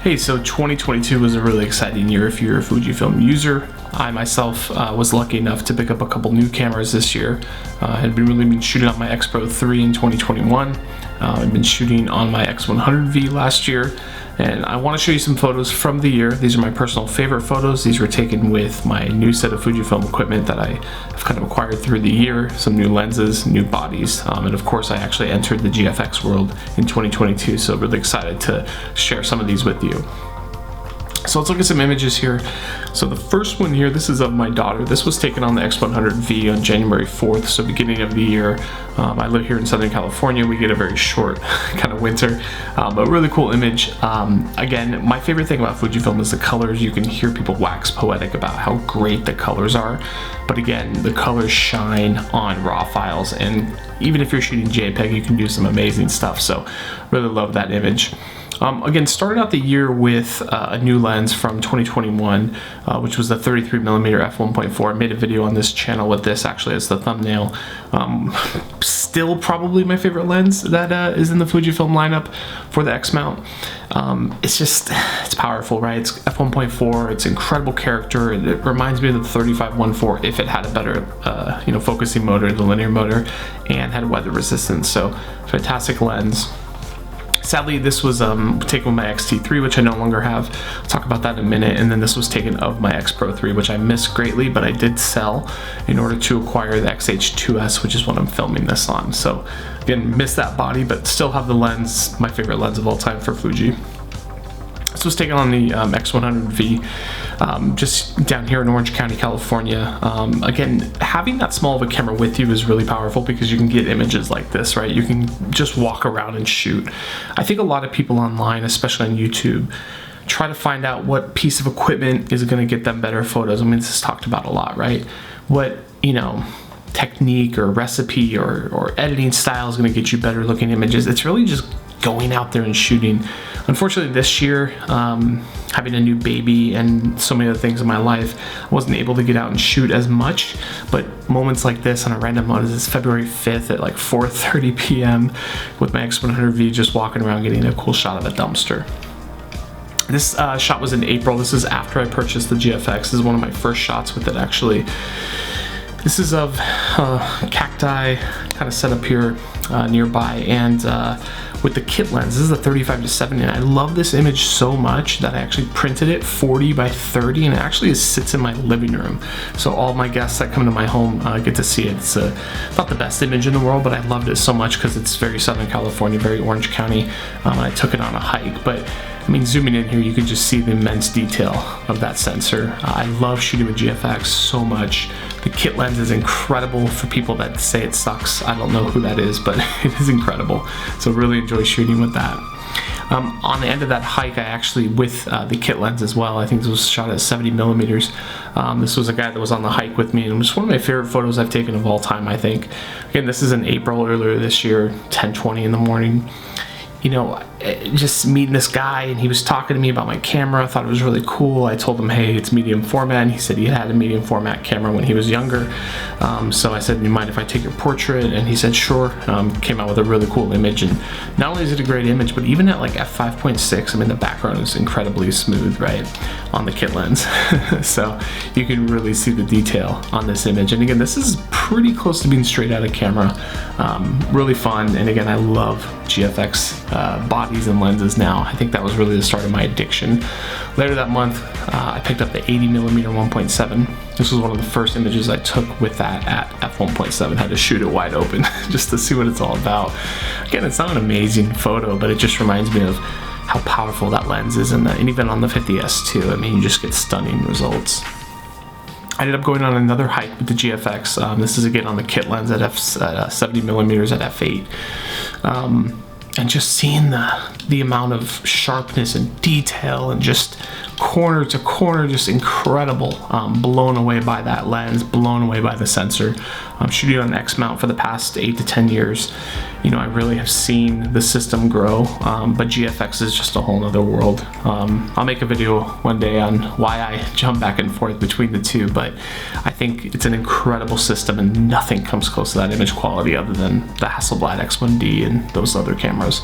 Hey, so 2022 was a really exciting year if you're a Fujifilm user. I myself was lucky enough to pick up a couple new cameras this year. I had been shooting on my X Pro 3 in 2021. I've been shooting on my X100V last year, and I want to show you some photos from the year. These are my personal favorite photos. These were taken with my new set of Fujifilm equipment that I have kind of acquired through the year, some new lenses, new bodies, and of course I actually entered the GFX world in 2022, so really excited to share some of these with you. So let's look at some images here. So the first one here, this is of my daughter. This was taken on the X100V on January 4th, so beginning of the year. I live here in Southern California. We get a very short kind of winter, but really cool image. Again, my favorite thing about Fujifilm is the colors. You can hear people wax poetic about how great the colors are, but again, the colors shine on RAW files, and even if you're shooting JPEG, you can do some amazing stuff. So really love that image. Again, started out the year with a new lens from 2021, which was the 33mm f1.4. I made a video on this channel with this actually as the thumbnail. Still probably my favorite lens that is in the Fujifilm lineup for the X mount. It's powerful, right? It's f1.4, it's incredible character. It reminds me of the 3514 if it had a better focusing motor, the linear motor, and had weather resistance. So fantastic lens. Sadly, this was taken with my X-T3, which I no longer have. I'll talk about that in a minute. And then this was taken of my X Pro 3, which I miss greatly, but I did sell in order to acquire the X-H2s, which is what I'm filming this on. So again, miss that body, but still have the lens, my favorite lens of all time for Fuji. This was taken on the X100V, just down here in Orange County, California. Again, having that small of a camera with you is really powerful because you can get images like this, right? You can just walk around and shoot. I think a lot of people online, especially on YouTube, try to find out what piece of equipment is going to get them better photos. I mean, this is talked about a lot, right? What, technique or recipe or editing style is going to get you better looking images. It's really just going out there and shooting. Unfortunately, this year, having a new baby and so many other things in my life, I wasn't able to get out and shoot as much, but moments like this on a random mode, it's February 5th at like 4:30 p.m. with my X100V just walking around getting a cool shot of a dumpster. This shot was in April. This is after I purchased the GFX. This is one of my first shots with it, actually. This is of cacti kind of set up here nearby, and with the kit lens. This is a 35-70, and I love this image so much that I actually printed it 40 by 30, and it actually sits in my living room. So all my guests that come to my home get to see it. It's not the best image in the world, but I loved it so much because it's very Southern California, very Orange County, and I took it on a hike. But I mean, zooming in here, you can just see the immense detail of that sensor. I love shooting with GFX so much. The kit lens is incredible. For people that say it sucks, I don't know who that is, but it is incredible. So really enjoy shooting with that. On the end of that hike, I actually, with the kit lens as well, I think this was shot at 70mm. This was a guy that was on the hike with me, and it was one of my favorite photos I've taken of all time, I think. Again, this is in April, earlier this year, 10:20 in the morning. Just meeting this guy, and he was talking to me about my camera. I thought it was really cool. I told him, hey, it's medium format, and he said he had a medium format camera when he was younger. So I said, do you mind if I take your portrait? And he said, sure. Came out with a really cool image, and not only is it a great image, but even at like f5.6, I mean, the background is incredibly smooth, right, on the kit lens. So you can really see the detail on this image. And again, this is pretty close to being straight out of camera. Really fun, and again, I love GFX bodies and lenses now. I think that was really the start of my addiction. Later that month, I picked up the 80mm 1.7. This was one of the first images I took with that at f1.7. Had to shoot it wide open just to see what it's all about. Again, it's not an amazing photo, but it just reminds me of how powerful that lens is, and even on the 50S too. I mean, you just get stunning results. I ended up going on another hike with the GFX. This is again on the kit lens at 70mm at f8. And just seeing the amount of sharpness and detail and just corner to corner, just incredible. Blown away by that lens, blown away by the sensor. I'm shooting on an X mount for the past 8 to 10 years. I really have seen the system grow, but GFX is just a whole nother world. I'll make a video one day on why I jump back and forth between the two, but I think it's an incredible system, and nothing comes close to that image quality other than the Hasselblad X1D and those other cameras.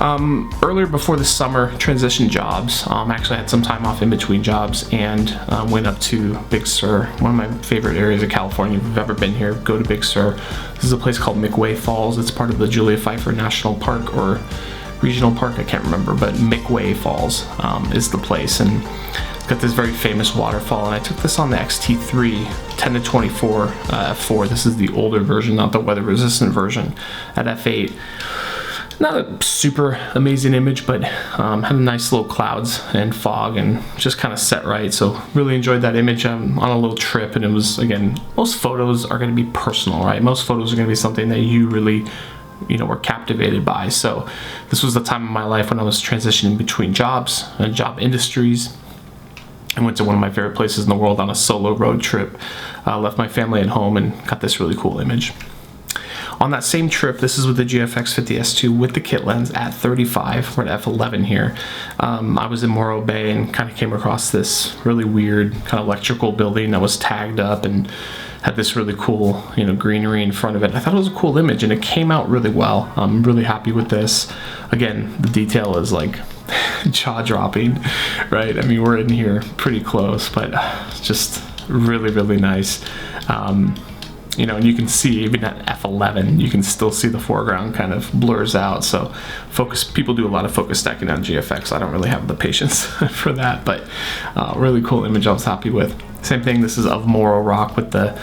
Earlier before the summer, transitioned jobs. Actually had some time off in between jobs and went up to Big Sur, one of my favorite areas of California. If you've ever been here, go to Big Sur. This is a place called Midway Falls. It's part of the Julia Pfeiffer National Park or Regional Park, I can't remember, but Midway Falls is the place, and it's got this very famous waterfall. And I took this on the X-T3 10-24 f4. This is the older version, not the weather-resistant version, at f8. Not a super amazing image, but had a nice little clouds and fog and just kind of set right. So really enjoyed that image. I'm on a little trip, and it was, again, most photos are going to be personal, right? Most photos are going to be something that you really, were captivated by. So this was the time of my life when I was transitioning between jobs and job industries. I went to one of my favorite places in the world on a solo road trip. Left my family at home and got this really cool image. On that same trip, this is with the GFX50S with the kit lens at 35. We're at f11 here. I was in Morro Bay and kind of came across this really weird kind of electrical building that was tagged up and had this really cool, greenery in front of it. I thought it was a cool image, and it came out really well. I'm really happy with this. Again, the detail is like jaw-dropping, right? I mean, we're in here pretty close, but just really, really nice. And you can see even at f11, you can still see the foreground kind of blurs out. So people do a lot of focus stacking on GFX. I don't really have the patience for that, but really cool image I was happy with. Same thing, this is of Morro Rock with the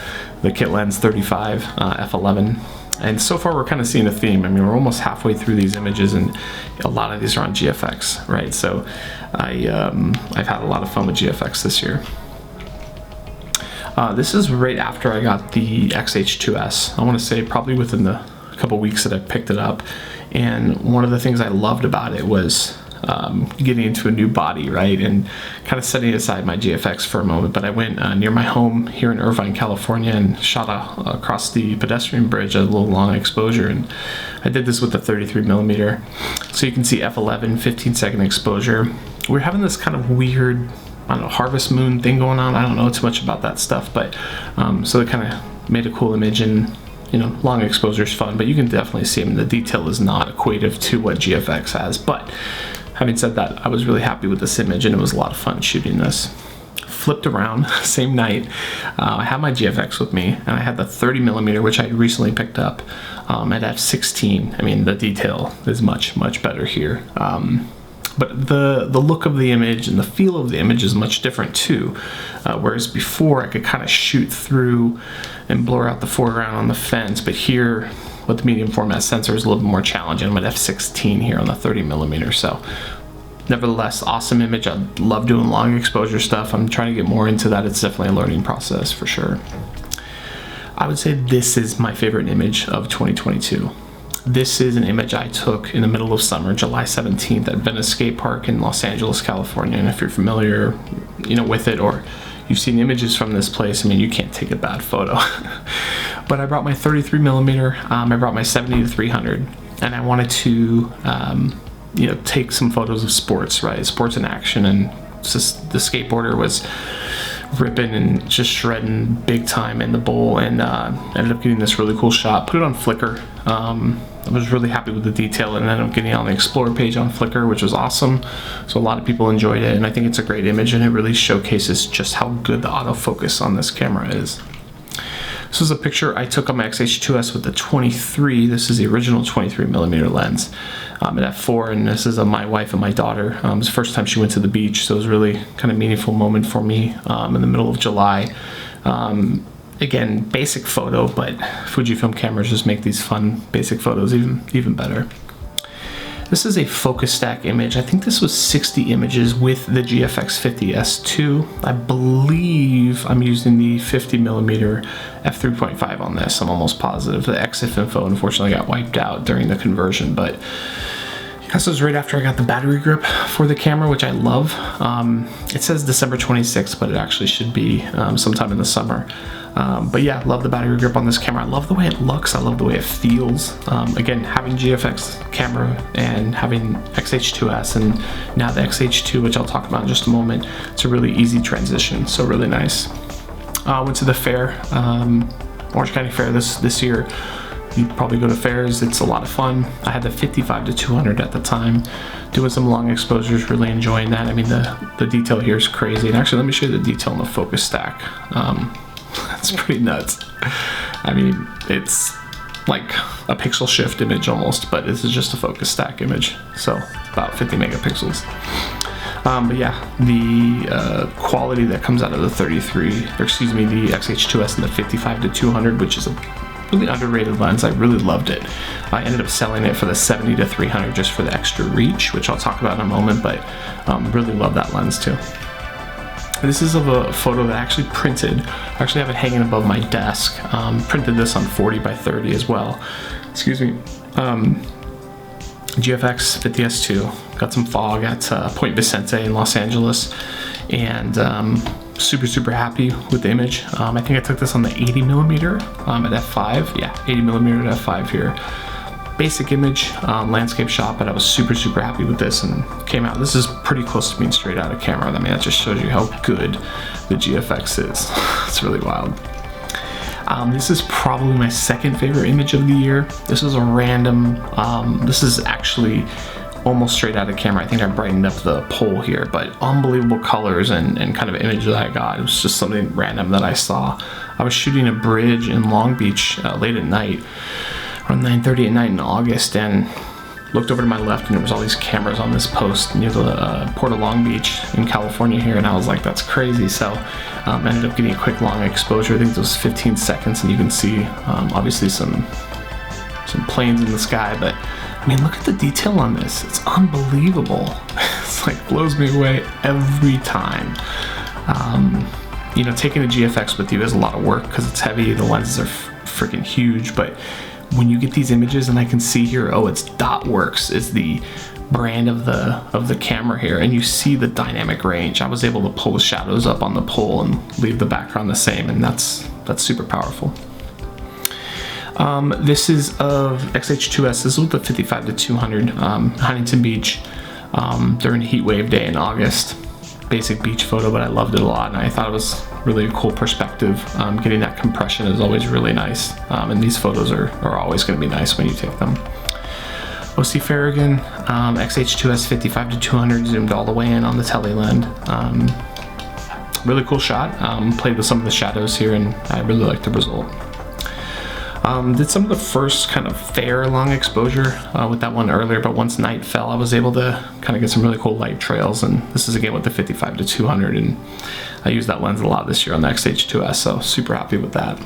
kit lens 35 f11. And so far we're kind of seeing a theme. I mean, we're almost halfway through these images, and a lot of these are on GFX, right? So I've had a lot of fun with GFX this year. This is right after I got the X-H2s. I want to say probably within the couple weeks that I picked it up. And one of the things I loved about it was getting into a new body, right? And kind of setting aside my GFX for a moment. But I went near my home here in Irvine, California, and shot across the pedestrian bridge at a little long exposure. And I did this with the 33mm. So you can see f11, 15-second exposure. We're having this kind of weird, I don't know, harvest moon thing going on. I don't know too much about that stuff, but so it kind of made a cool image, and long exposure is fun, but you can definitely see the detail is not equative to what GFX has. But having said that, I was really happy with this image, and it was a lot of fun shooting this. Flipped around, same night, I had my GFX with me, and I had the 30mm, which I recently picked up at f16. I mean, the detail is much, much better here. But the look of the image and the feel of the image is much different too. Whereas before I could kind of shoot through and blur out the foreground on the fence, but here with the medium format sensor is a little bit more challenging. I'm at f16 here on the 30mm. So nevertheless, awesome image. I love doing long exposure stuff. I'm trying to get more into that. It's definitely a learning process for sure. I would say this is my favorite image of 2022. This is an image I took in the middle of summer, July 17th, at Venice Skate Park in Los Angeles, California. And if you're familiar, with it, or you've seen images from this place, I mean, you can't take a bad photo. But I brought my 33mm, I brought my 70-300, and I wanted to, take some photos of sports, right? Sports in action, and just the skateboarder was ripping and just shredding big time in the bowl, and ended up getting this really cool shot. Put it on Flickr. I was really happy with the detail, and ended up getting it on the Explorer page on Flickr, which was awesome. So a lot of people enjoyed it, and I think it's a great image, and it really showcases just how good the autofocus on this camera is. This is a picture I took on my X-H2s with the 23. This is the original 23mm lens at f4, and this is of my wife and my daughter. It was the first time she went to the beach, so it was really kind of meaningful moment for me in the middle of July. Again, basic photo, but Fujifilm cameras just make these fun basic photos even better. This is a focus stack image. I think this was 60 images with the GFX50S. I believe I'm using the 50mm f3.5 on this. I'm almost positive. The exif info unfortunately got wiped out during the conversion, but this was right after I got the battery grip for the camera, which I love. It says December 26th, but it actually should be sometime in the summer. But yeah, love the battery grip on this camera. I love the way it looks. I love the way it feels. Again, having GFX camera and having X-H2s and now the X-H2, which I'll talk about in just a moment, it's a really easy transition. So really nice. Went to the fair, Orange County Fair this year. you probably go to fairs. It's a lot of fun. I had the 55-200 at the time, doing some long exposures, really enjoying that. I mean, the detail here is crazy. And actually, let me show you the detail in the focus stack. It's pretty nuts. I mean, it's like a pixel shift image almost, but this is just a focus stack image. So about 50 megapixels. But yeah, the quality that comes out of the the X-H2s and the 55-200, which is a really underrated lens. I really loved it. I ended up selling it for the 70-300 just for the extra reach, which I'll talk about in a moment, but really love that lens too. This is of a photo that I actually printed. I actually have it hanging above my desk. Printed this on 40x30 as well. Excuse me. GFX50S2. Got some fog at Point Vicente in Los Angeles, and super happy with the image. I think I took this on the 80mm at f5. Yeah, 80mm at f5 here. Basic image, landscape shot, but I was super happy with this and came out. This is pretty close to being straight out of camera. I mean, that just shows you how good the GFX is. It's really wild. This is probably my second favorite image of the year. This is a random, this is actually almost straight out of camera. I think I brightened up the pole here, but unbelievable colors and kind of image that I got. It was just something random that I saw. I was shooting a bridge in Long Beach late at night, around 9:30 at night in August, and looked over to my left and there was all these cameras on this post near the Port of Long Beach in California here, and I was like, that's crazy. So ended up getting a quick long exposure. I think it was 15 seconds, and you can see obviously some planes in the sky, but I mean, look at the detail on this. It's unbelievable. It's like blows me away every time. You know, taking a GFX with you is a lot of work because it's heavy. The lenses are freaking huge, but when you get these images, and I can see here, oh, it's DotWorks is the brand of the camera here, and you see the dynamic range. I was able to pull the shadows up on the pole and leave the background the same, and that's super powerful. This is of X-H2s. This is with the 55-200 Huntington Beach during a heat wave day in August. Basic beach photo, but I loved it a lot, and I thought it was really a cool perspective. Getting that compression is always really nice, and these photos are always going to be nice when you take them. O.C. Farragon, X-H2s 55-200 zoomed all the way in on the tele-lens. Really cool shot. Played with some of the shadows here, and I really liked the result. Did some of the first kind of fair long exposure with that one earlier, but once night fell, I was able to kind of get some really cool light trails, and this is again with the 55-200, and I used that lens a lot this year on the X-H2s, so super happy with that.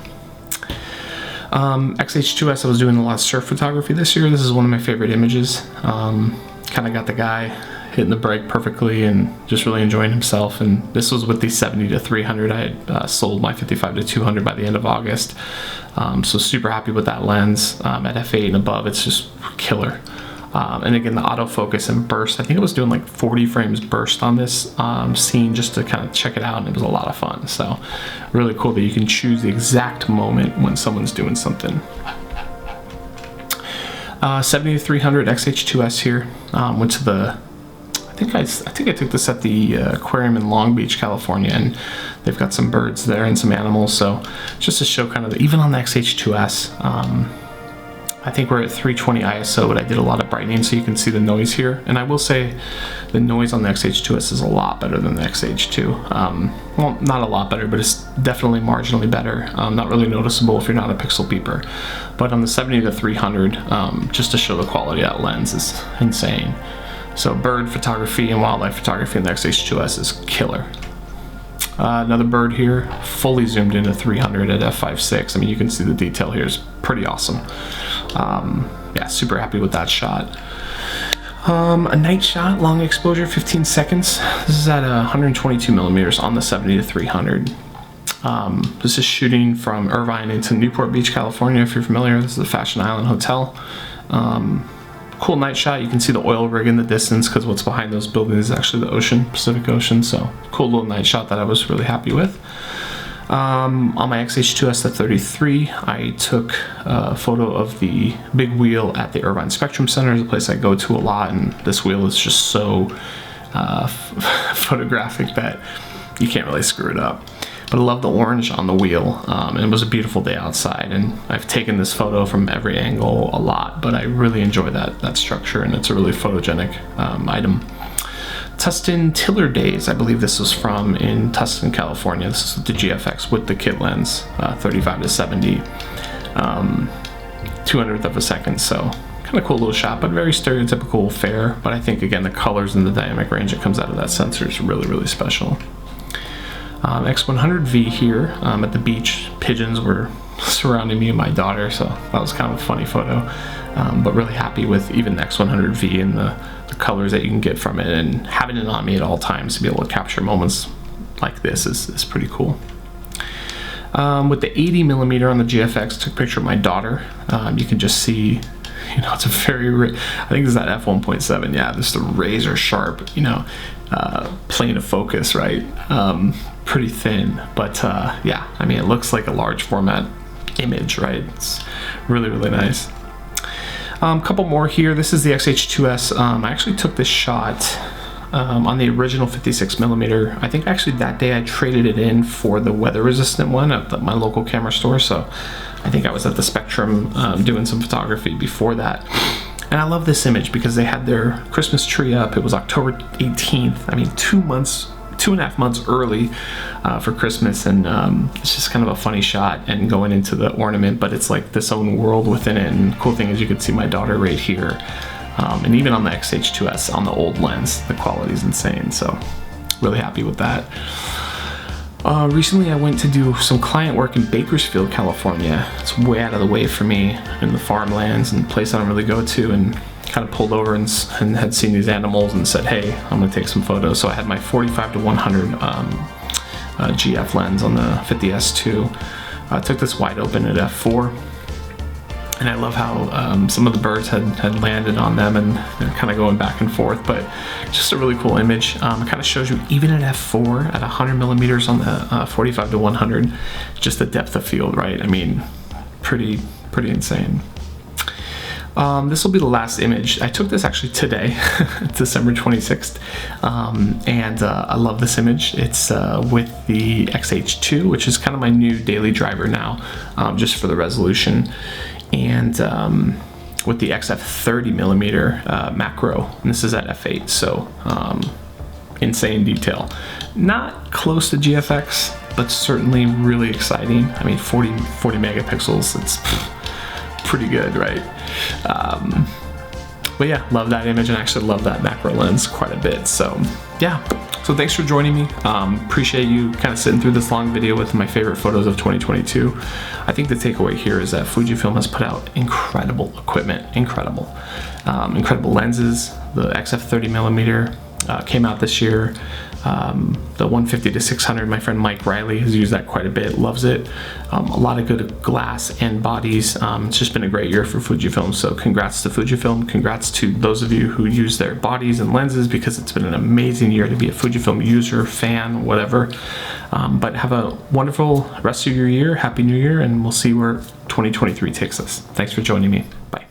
X-H2s, I was doing a lot of surf photography this year. This is one of my favorite images. Kind of got the guy hitting the brake perfectly and just really enjoying himself, and this was with the 70-300. I had sold my 55-200 by the end of August, so super happy with that lens. At f8 and above, it's just killer. And again, the autofocus and burst, I think it was doing like 40 frames burst on this scene just to kind of check it out, and it was a lot of fun. So really cool that you can choose the exact moment when someone's doing something. 70-300 X-H2s here. Went to the, I think I took this at the aquarium in Long Beach, California, and they've got some birds there and some animals. So just to show kind of even on the X-H2s, I think we're at 320 ISO, but I did a lot of brightening so you can see the noise here. And I will say the noise on the X-H2s is a lot better than the X-H2. Well, not a lot better, but it's definitely marginally better. Not really noticeable if you're not a pixel peeper. But on the 70-300, just to show the quality of that lens is insane. So bird photography and wildlife photography in the X-H2s is killer. Another bird here, fully zoomed into 300 at f5.6. I mean, you can see the detail here is pretty awesome. Yeah, super happy with that shot. A night shot, long exposure, 15 seconds. This is at 122 millimeters on the 70-300. This is shooting from Irvine into Newport Beach, California. If you're familiar, this is the Fashion Island Hotel. Cool night shot. You can see the oil rig in the distance because what's behind those buildings is actually the ocean, Pacific Ocean. So cool little night shot that I was really happy with. On my X-H2s at 33, I took a photo of the big wheel at the Irvine Spectrum Center. It's a place I go to a lot, and this wheel is just so photographic that you can't really screw it up. but I love the orange on the wheel, and it was a beautiful day outside, and I've taken this photo from every angle a lot, but I really enjoy that structure, and it's a really photogenic item. Tustin Tiller Days, I believe this was from, in Tustin, California. This is the GFX with the kit lens, 35 to 70, 200th of a second, so kind of cool little shot, but very stereotypical fare. But I think, again, the colors and the dynamic range that comes out of that sensor is really, really special. X100V here at the beach. Pigeons were surrounding me and my daughter, so that was kind of a funny photo. But really happy with even the X100V and the colors that you can get from it, and having it on me at all times to be able to capture moments like this is pretty cool. With the 80mm on the GFX, took a picture of my daughter. You can just see, you know, it's a very, I think this is that f1.7, yeah, just a razor sharp, you know, plane of focus, right? Pretty thin, but yeah, I mean, it looks like a large format image, right? It's really, really nice. Couple more here. This is the X-H2s. I actually took this shot on the original 56mm. I think actually that day I traded it in for the weather resistant one at my local camera store, so I think I was at the Spectrum doing some photography before that. And I love this image because they had their Christmas tree up. It was October 18th. I mean, 2.5 months early for Christmas, and it's just kind of a funny shot and going into the ornament, but it's like this own world within it. And the cool thing is you can see my daughter right here, and even on the X-H2s on the old lens, the quality is insane, so really happy with that. Recently I went to do some client work in Bakersfield, California. It's way out of the way for me in the farmlands and place I don't really go to, and kind of pulled over and had seen these animals and said, hey, I'm gonna take some photos. So I had my 45 to 100 GF lens on the 50S2. I took this wide open at f4, and I love how some of the birds had landed on them, and they're kind of going back and forth, but just a really cool image. It kind of shows you, even at f4, at 100mm on the 45 to 100, just the depth of field, right? I mean, pretty insane. This will be the last image. I took this actually today, December 26th, and I love this image. It's with the X-H2, which is kind of my new daily driver now, just for the resolution, and with the XF30mm macro, and this is at f8, so insane detail. Not close to GFX, but certainly really exciting. I mean, 40 megapixels, it's pretty good, right? But yeah, love that image, and actually love that macro lens quite a bit. So yeah, so thanks for joining me. Appreciate you kind of sitting through this long video with my favorite photos of 2022. I think the takeaway here is that Fujifilm has put out incredible equipment, incredible lenses. The XF30mm came out this year. The 150 to 600, my friend Mike Riley has used that quite a bit, loves it. A lot of good glass and bodies. It's just been a great year for Fujifilm, so congrats to Fujifilm. Congrats to those of you who use their bodies and lenses, because it's been an amazing year to be a Fujifilm user, fan, whatever. But have a wonderful rest of your year. Happy New Year, and we'll see where 2023 takes us. Thanks for joining me. Bye.